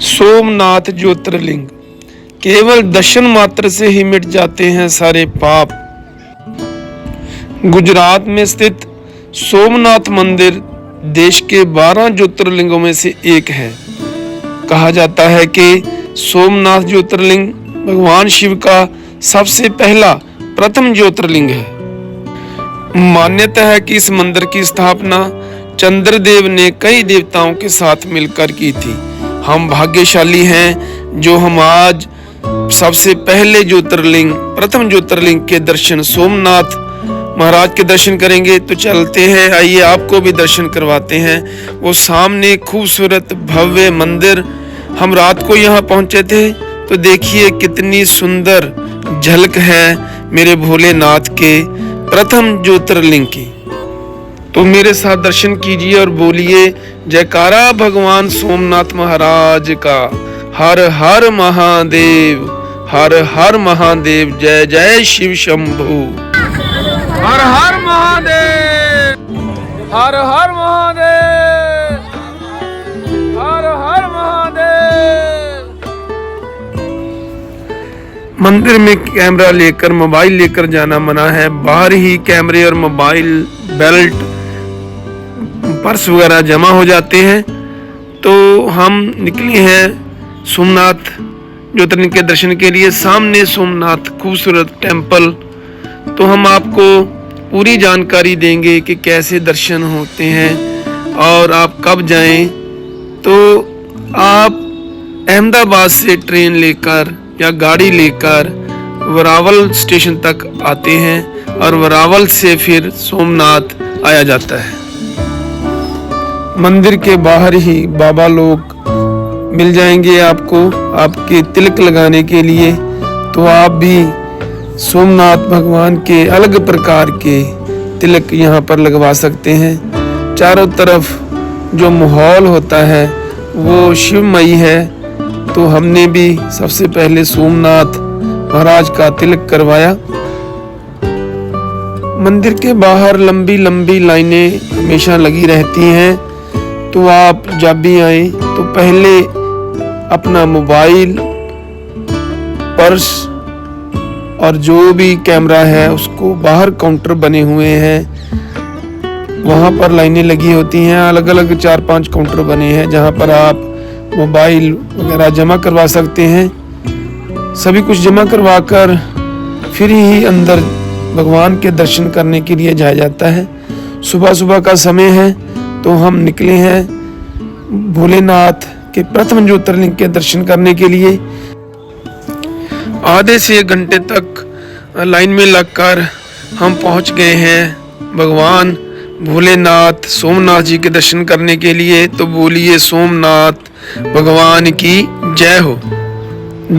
सोमनाथ ज्योतिर्लिंग केवल दर्शन मात्र से ही मिट जाते हैं सारे पाप। गुजरात में स्थित सोमनाथ मंदिर देश के 12 ज्योतिर्लिंगों में से एक है। कहा जाता है कि सोमनाथ ज्योतिर्लिंग भगवान शिव का सबसे पहला प्रथम ज्योतिर्लिंग है। मान्यता है कि इस मंदिर की स्थापना चंद्रदेव ने कई देवताओं के साथ मिलकर की थी। हम भाग्यशाली हैं जो हम आज सबसे पहले ज्योतिर्लिंग प्रथम ज्योतिर्लिंग के दर्शन सोमनाथ महाराज के दर्शन करेंगे। तो चलते हैं, आइए आपको भी दर्शन करवाते हैं। वो सामने खूबसूरत भव्य मंदिर, हम रात को यहाँ पहुंचे थे तो देखिए कितनी सुंदर झलक है मेरे भोलेनाथ के प्रथम ज्योतिर्लिंग की। तो मेरे साथ दर्शन कीजिए और बोलिए जयकारा भगवान सोमनाथ महाराज का। हर हर महादेव, हर हर महादेव, जय जय शिव शंभू। हर हर महादेव, हर हर महादेव, हर हर महादेव। मंदिर में कैमरा लेकर मोबाइल लेकर जाना मना है। बाहर ही कैमरे और मोबाइल, बेल्ट, पर्स वगैरह जमा हो जाते हैं। तो हम निकले हैं सोमनाथ ज्योतिर्लिंग के दर्शन के लिए। सामने सोमनाथ खूबसूरत टेम्पल। तो हम आपको पूरी जानकारी देंगे कि कैसे दर्शन होते हैं और आप कब जाएं। तो आप अहमदाबाद से ट्रेन लेकर या गाड़ी लेकर वरावल स्टेशन तक आते हैं और वरावल से फिर सोमनाथ आया जाता है। मंदिर के बाहर ही बाबा लोग मिल जाएंगे आपको, आपके तिलक लगाने के लिए। तो आप भी सोमनाथ भगवान के अलग प्रकार के तिलक यहाँ पर लगवा सकते हैं। चारों तरफ जो माहौल होता है वो शिवमयी है। तो हमने भी सबसे पहले सोमनाथ महाराज का तिलक करवाया। मंदिर के बाहर लंबी लंबी लाइनें हमेशा लगी रहती हैं। तो आप जब भी आए तो पहले अपना मोबाइल, पर्स और जो भी कैमरा है उसको, बाहर काउंटर बने हुए हैं वहाँ पर लाइनें लगी होती हैं। अलग अलग 4-5 काउंटर बने हैं जहाँ पर आप मोबाइल वगैरह जमा करवा सकते हैं। सभी कुछ जमा करवा कर फिर ही अंदर भगवान के दर्शन करने के लिए जाया जाता है। सुबह सुबह का समय है तो हम निकले हैं भोलेनाथ के प्रथम ज्योतिर्लिंग के दर्शन करने के लिए। आधे से 1 घंटे तक लाइन में लगकर हम पहुंच गए हैं भगवान भोलेनाथ सोमनाथ जी के दर्शन करने के लिए। तो बोलिए सोमनाथ भगवान की जय हो।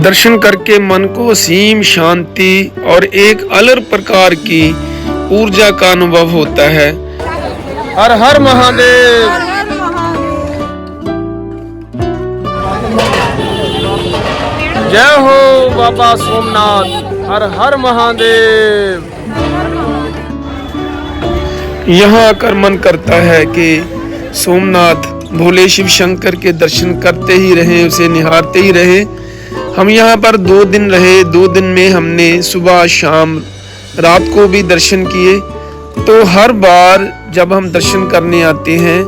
दर्शन करके मन को असीम शांति और एक अलग प्रकार की ऊर्जा का अनुभव होता है। हर हर महादेव, जय हो बाबा सोमनाथ, हर हर महादेव। यहाँ आकर मन करता है कि सोमनाथ भोले शिव शंकर के दर्शन करते ही रहे, उसे निहारते ही रहे। हम यहाँ पर 2 दिन रहे। 2 दिन में हमने सुबह शाम रात को भी दर्शन किए। तो हर बार जब हम दर्शन करने आते हैं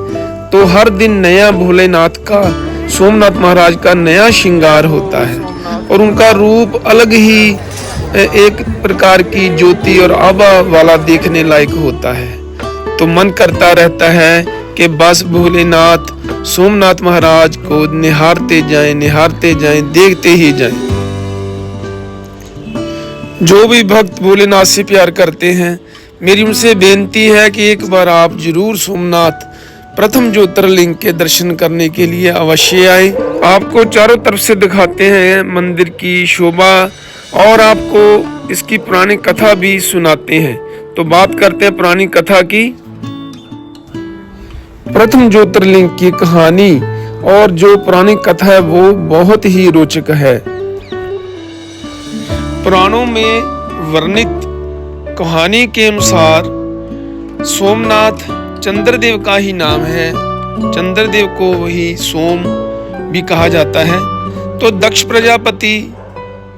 तो हर दिन नया भोलेनाथ का, सोमनाथ महाराज का नया श्रृंगार होता है और उनका रूप अलग ही एक प्रकार की ज्योति और आभा वाला देखने लायक होता है। तो मन करता रहता है कि बस भोलेनाथ सोमनाथ महाराज को निहारते जाएं, देखते ही जाएं। जो भी भक्त भोलेनाथ से प्यार करते हैं, मेरी उनसे बेनती है कि एक बार आप जरूर सोमनाथ प्रथम ज्योतिर्लिंग के दर्शन करने के लिए अवश्य आए। आपको चारों तरफ से दिखाते हैं मंदिर की शोभा और आपको इसकी पुरानी कथा भी सुनाते हैं। तो बात करते हैं पुरानी कथा की। प्रथम ज्योतिर्लिंग की कहानी और जो पुरानी कथा है वो बहुत ही रोचक है। पुराणों में वर्णित कहानी के अनुसार सोमनाथ चंद्रदेव का ही नाम है। चंद्रदेव को वही सोम भी कहा जाता है। तो दक्ष प्रजापति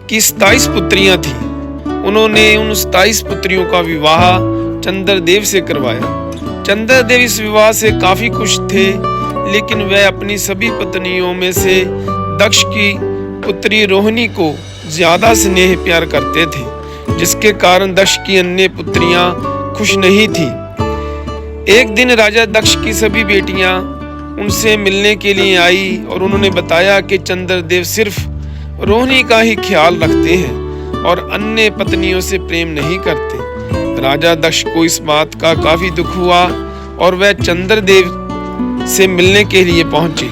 की 27 पुत्रियां थी। उन्होंने उन 27 पुत्रियों का विवाह चंद्रदेव से करवाया। चंद्रदेव इस विवाह से काफी खुश थे, लेकिन वह अपनी सभी पत्नियों में से दक्ष की पुत्री रोहिणी को ज्यादा स्नेह प्यार करते थे, जिसके कारण दक्ष की अन्य पुत्रियां खुश नहीं थी। एक दिन राजा दक्ष की सभी बेटियां उनसे मिलने के लिए आई और उन्होंने बताया कि चंद्रदेव सिर्फ रोहिणी का ही ख्याल रखते हैं और अन्य पत्नियों से प्रेम नहीं करते। राजा दक्ष को इस बात का काफी दुख हुआ और वह चंद्रदेव से मिलने के लिए पहुंचे।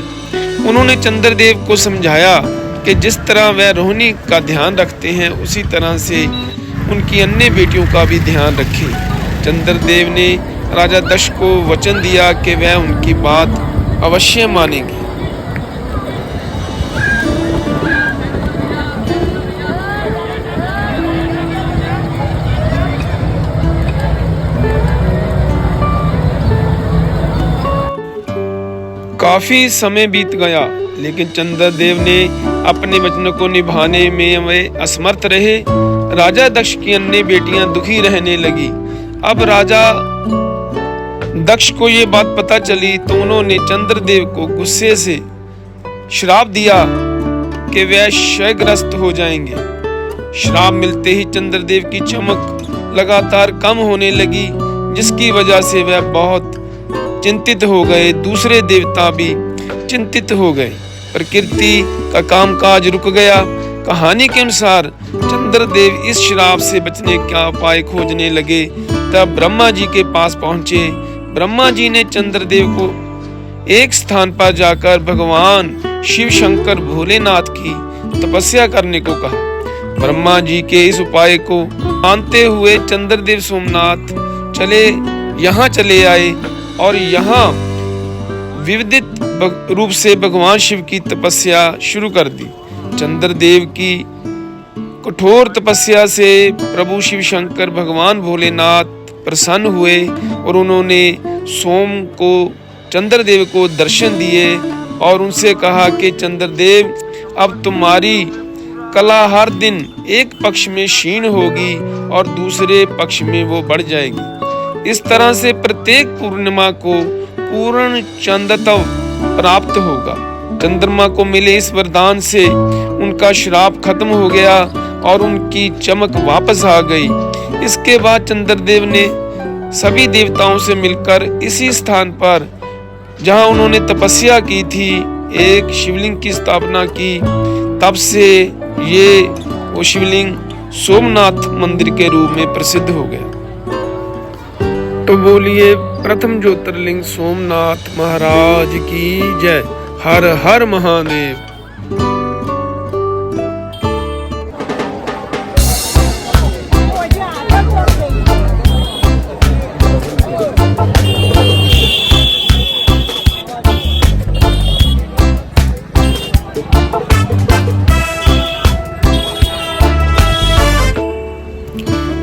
उन्होंने चंद्रदेव को समझाया कि जिस तरह वह रोहिणी का ध्यान रखते हैं, उसी तरह से उनकी अन्य बेटियों का भी ध्यान रखें। चंद्रदेव ने राजा दक्ष को वचन दिया कि वह उनकी बात अवश्य मानेंगे। काफी समय बीत गया, लेकिन चंद्रदेव ने अपने वचनों को निभाने में वे असमर्थ रहे। राजा दक्ष की अन्य बेटियां दुखी रहने लगी। अब राजा दक्ष को ये बात पता चली तो उन्होंने चंद्रदेव को गुस्से से श्राप दिया कि वह क्षयग्रस्त हो जाएंगे। श्राप मिलते ही चंद्रदेव की चमक लगातार कम होने लगी, जिसकी वजह से वह बहुत चिंतित हो गए। दूसरे देवता भी चिंतित हो गए। प्रकृति का कामकाज रुक गया। कहानी के अनुसार चंद्रदेव इस श्राप से बचने का उपाय खोजने लगे। तब ब्रह्मा जी के पास पहुंचे। ब्रह्मा जी ने चंद्रदेव को एक स्थान पर जाकर भगवान शिव शंकर भोलेनाथ की तपस्या करने को कहा। ब्रह्मा जी के इस उपाय को मानते हुए चंद्रदेव सोमनाथ चले आए और यहाँ विविध रूप से भगवान शिव की तपस्या शुरू कर दी। चंद्रदेव की कठोर तपस्या से प्रभु शिव शंकर भगवान भोलेनाथ प्रसन्न हुए और उन्होंने चंद्रदेव को दर्शन दिए और उनसे कहा कि चंद्रदेव, अब तुम्हारी कला हर दिन एक पक्ष में क्षीण होगी और दूसरे पक्ष में वो बढ़ जाएगी। इस तरह से प्रत्येक पूर्णिमा को पूर्ण चंद्रत्व प्राप्त होगा। चंद्रमा को मिले इस वरदान से उनका श्राप खत्म हो गया और उनकी चमक वापस आ गई। इसके बाद चंद्रदेव ने सभी देवताओं से मिलकर इसी स्थान पर जहां उन्होंने तपस्या की थी, एक शिवलिंग की स्थापना की। तब से वो शिवलिंग सोमनाथ मंदिर के रूप में प्रसिद्ध हो गया। तो बोलिए प्रथम ज्योतिर्लिंग सोमनाथ महाराज की जय। हर हर महादेव।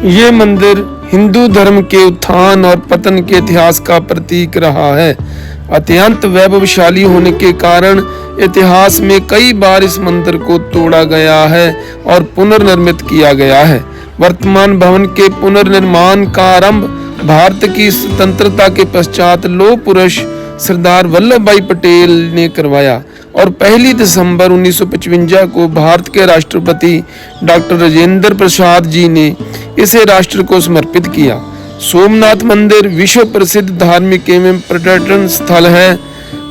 ये मंदिर हिंदू धर्म के उत्थान और पतन के इतिहास का प्रतीक रहा है। अत्यंत वैभवशाली होने के कारण इतिहास में कई बार इस मंदिर को तोड़ा गया है और पुनर्निर्मित किया गया है। वर्तमान भवन के पुनर्निर्माण का आरंभ भारत की स्वतंत्रता के पश्चात लौह पुरुष सरदार वल्लभ भाई पटेल ने करवाया और 1 दिसंबर 1955 को भारत के राष्ट्रपति डॉक्टर राजेंद्र प्रसाद जी ने इसे राष्ट्र को समर्पित किया। सोमनाथ मंदिर विश्व प्रसिद्ध धार्मिक एवं पर्यटन स्थल है।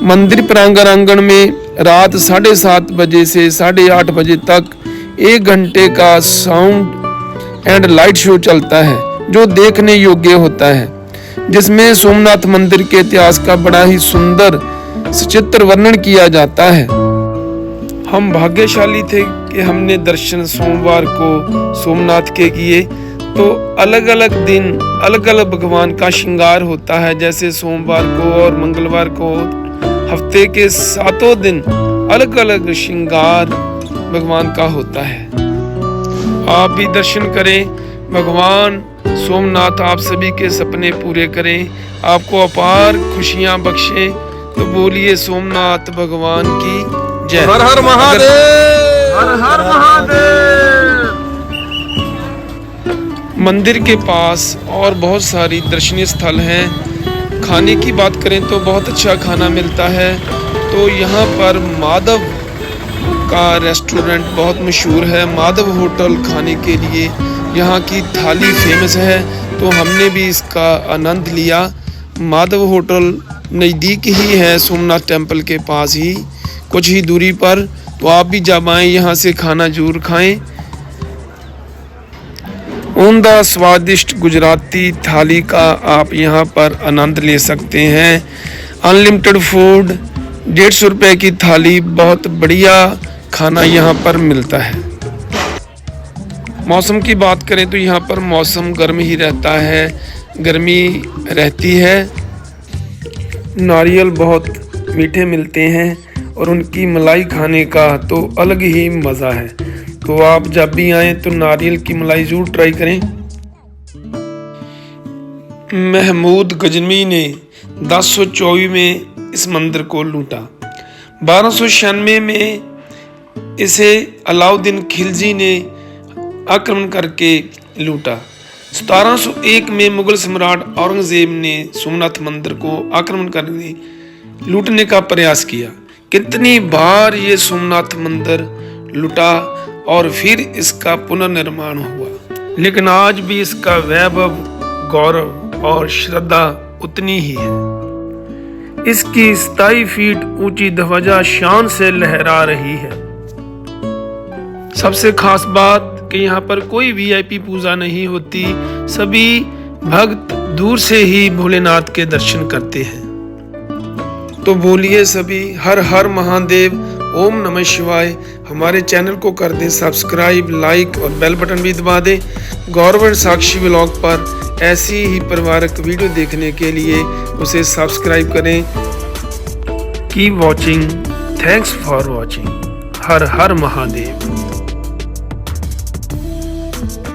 मंदिर प्रांगण में रात 7:30 बजे से 8:30 बजे तक 1 घंटे का साउंड एंड लाइट शो चलता है, जो देखने योग्य होता है, जिसमें सोमनाथ मंदिर के इतिहास का बड़ा ही सुंदर सचित्र वर्णन किया जाता है। हम भाग्यशाली थे कि हमने दर्शन सोमवार को सोमनाथ के किए। तो अलग अलग दिन अलग अलग भगवान का श्रृंगार होता है। जैसे सोमवार को और मंगलवार को हफ्ते के 7 दिन अलग अलग श्रृंगार भगवान का होता है। आप भी दर्शन करें। भगवान सोमनाथ आप सभी के सपने पूरे करें, आपको अपार खुशियां बख्शें। तो बोलिए सोमनाथ भगवान की जय हर हर महादेव, हर हर महादेव। मंदिर के पास और बहुत सारी दर्शनीय स्थल हैं। खाने की बात करें तो बहुत अच्छा खाना मिलता है। तो यहाँ पर माधव का रेस्टोरेंट बहुत मशहूर है। माधव होटल खाने के लिए यहाँ की थाली फेमस है, तो हमने भी इसका आनंद लिया। माधव होटल नज़दीक ही है, सोमनाथ टेम्पल के पास ही कुछ ही दूरी पर। तो आप भी जब आएँ यहाँ से खाना जरूर खाएं। उम्दा स्वादिष्ट गुजराती थाली का आप यहाँ पर आनंद ले सकते हैं। अनलिमिटेड फूड, 150 रुपये की थाली, बहुत बढ़िया खाना यहाँ पर मिलता है। मौसम की बात करें तो यहाँ पर मौसम गर्म ही रहता है, गर्मी रहती है। नारियल बहुत मीठे मिलते हैं और उनकी मलाई खाने का तो अलग ही मज़ा है। तो आप जब भी आएँ तो नारियल की मलाई ज़रूर ट्राई करें। महमूद गजनवी ने 1024 में इस मंदिर को लूटा। 1296 में इसे अलाउद्दीन खिलजी ने आक्रमण करके लूटा। 1701 में मुगल सम्राट औरंगजेब ने सोमनाथ मंदिर को आक्रमण करने लूटने का प्रयास किया। कितनी बार ये सोमनाथ मंदिर लूटा और फिर इसका पुनर्निर्माण हुआ, लेकिन आज भी इसका वैभव, गौरव और श्रद्धा उतनी ही है। इसकी 27 फीट ऊंची ध्वजा शान से लहरा रही है। सबसे खास बात कि यहाँ पर कोई वीआईपी पूजा नहीं होती, सभी भक्त दूर से ही भोलेनाथ के दर्शन करते हैं। तो बोलिए सभी हर हर महादेव, ओम नमः शिवाय। हमारे चैनल को कर दें सब्सक्राइब, लाइक और बेल बटन भी दबा दें। गौरव साक्षी व्लॉग पर ऐसी ही परिवारक वीडियो देखने के लिए उसे सब्सक्राइब करें। Keep watching, thanks for watching. Her her Mahadev.